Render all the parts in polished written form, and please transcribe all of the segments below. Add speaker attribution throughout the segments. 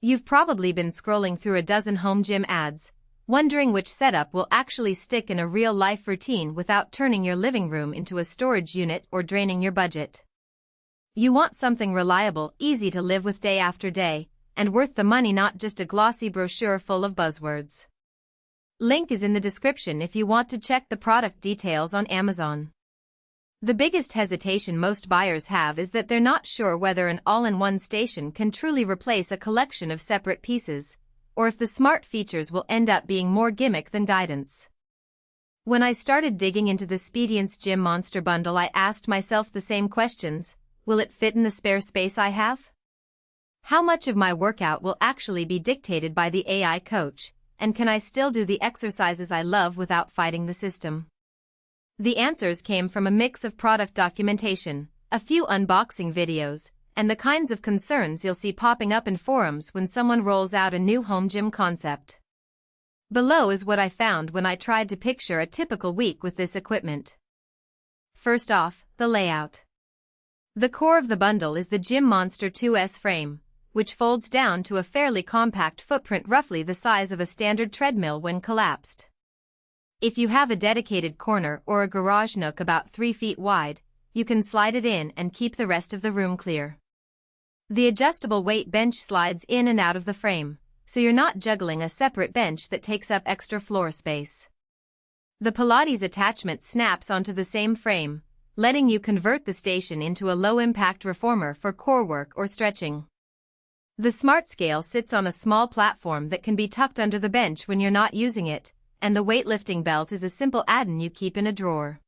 Speaker 1: You've probably been scrolling through a dozen home gym ads, wondering which setup will actually stick in a real-life routine without turning your living room into a storage unit or draining your budget. You want something reliable, easy to live with day after day, and worth the money, not just a glossy brochure full of buzzwords. Link is in the description if you want to check the product details on Amazon. The biggest hesitation most buyers have is that they're not sure whether an all-in-one station can truly replace a collection of separate pieces, or if the smart features will end up being more gimmick than guidance. When I started digging into the Speediance Gym Monster bundle, I asked myself the same questions. Will it fit in the spare space I have? How much of my workout will actually be dictated by the AI coach, and can I still do the exercises I love without fighting the system? The answers came from a mix of product documentation, a few unboxing videos, and the kinds of concerns you'll see popping up in forums when someone rolls out a new home gym concept. Below is what I found when I tried to picture a typical week with this equipment. First off, the layout. The core of the bundle is the Gym Monster 2S frame, which folds down to a fairly compact footprint, roughly the size of a standard treadmill when collapsed. If you have a dedicated corner or a garage nook about 3 feet wide, you can slide it in and keep the rest of the room clear. The adjustable weight bench slides in and out of the frame, so you're not juggling a separate bench that takes up extra floor space. The Pilates attachment snaps onto the same frame, letting you convert the station into a low-impact reformer for core work or stretching. The Smart Scale sits on a small platform that can be tucked under the bench when you're not using it, and the weightlifting belt is a simple add-on you keep in a drawer.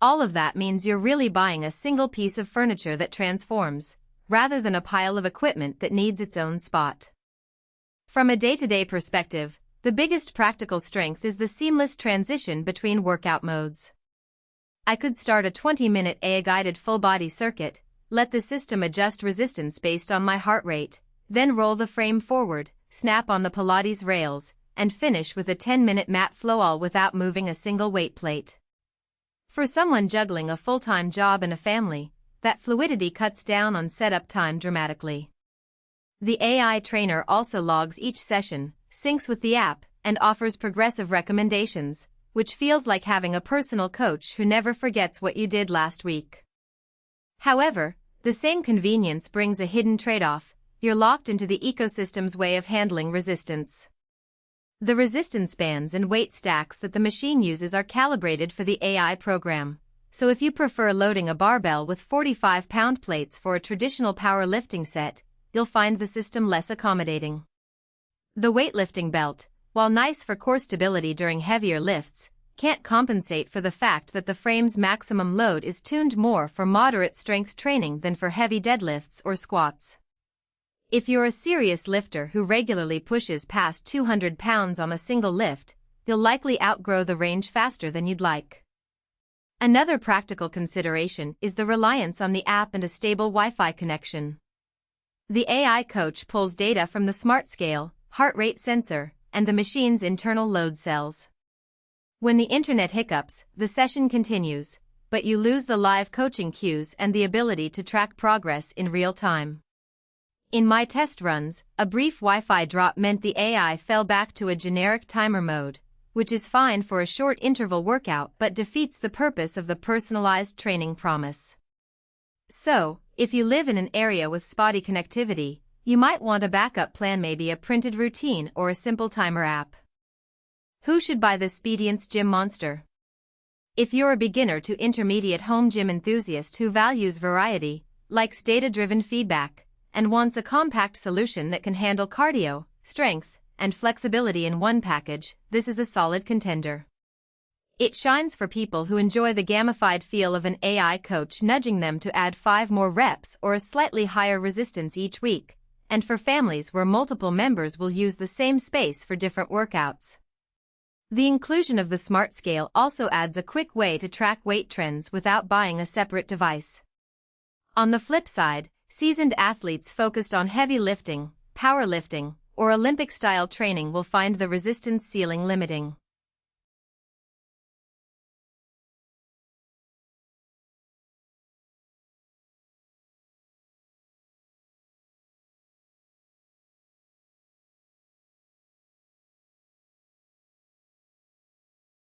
Speaker 1: All of that means you're really buying a single piece of furniture that transforms, rather than a pile of equipment that needs its own spot. From a day-to-day perspective, the biggest practical strength is the seamless transition between workout modes. I could start a 20-minute AI-guided full-body circuit, let the system adjust resistance based on my heart rate, then roll the frame forward, snap on the Pilates rails, and finish with a 10-minute mat flow, all without moving a single weight plate. For someone juggling a full-time job and a family, that fluidity cuts down on setup time dramatically. The AI trainer also logs each session, syncs with the app, and offers progressive recommendations, which feels like having a personal coach who never forgets what you did last week. However, the same convenience brings a hidden trade-off. You're locked into the ecosystem's way of handling resistance. The resistance bands and weight stacks that the machine uses are calibrated for the AI program, so if you prefer loading a barbell with 45-pound plates for a traditional powerlifting set, you'll find the system less accommodating. The weightlifting belt, while nice for core stability during heavier lifts, can't compensate for the fact that the frame's maximum load is tuned more for moderate strength training than for heavy deadlifts or squats. If you're a serious lifter who regularly pushes past 200 pounds on a single lift, you'll likely outgrow the range faster than you'd like. Another practical consideration is the reliance on the app and a stable Wi-Fi connection. The AI coach pulls data from the Smart Scale, heart rate sensor, and the machine's internal load cells. When the internet hiccups, the session continues, but you lose the live coaching cues and the ability to track progress in real time. In my test runs, a brief Wi-Fi drop meant the AI fell back to a generic timer mode, which is fine for a short interval workout but defeats the purpose of the personalized training promise. So, if you live in an area with spotty connectivity, you might want a backup plan, maybe a printed routine or a simple timer app. Who should buy the Speediance Gym Monster? If you're a beginner to intermediate home gym enthusiast who values variety, likes data-driven feedback, and wants a compact solution that can handle cardio, strength, and flexibility in one package, this is a solid contender. It shines for people who enjoy the gamified feel of an AI coach nudging them to add 5 more reps or a slightly higher resistance each week, and for families where multiple members will use the same space for different workouts. The inclusion of the Smart Scale also adds a quick way to track weight trends without buying a separate device. On the flip side, seasoned athletes focused on heavy lifting, powerlifting, or Olympic-style training will find the resistance ceiling limiting.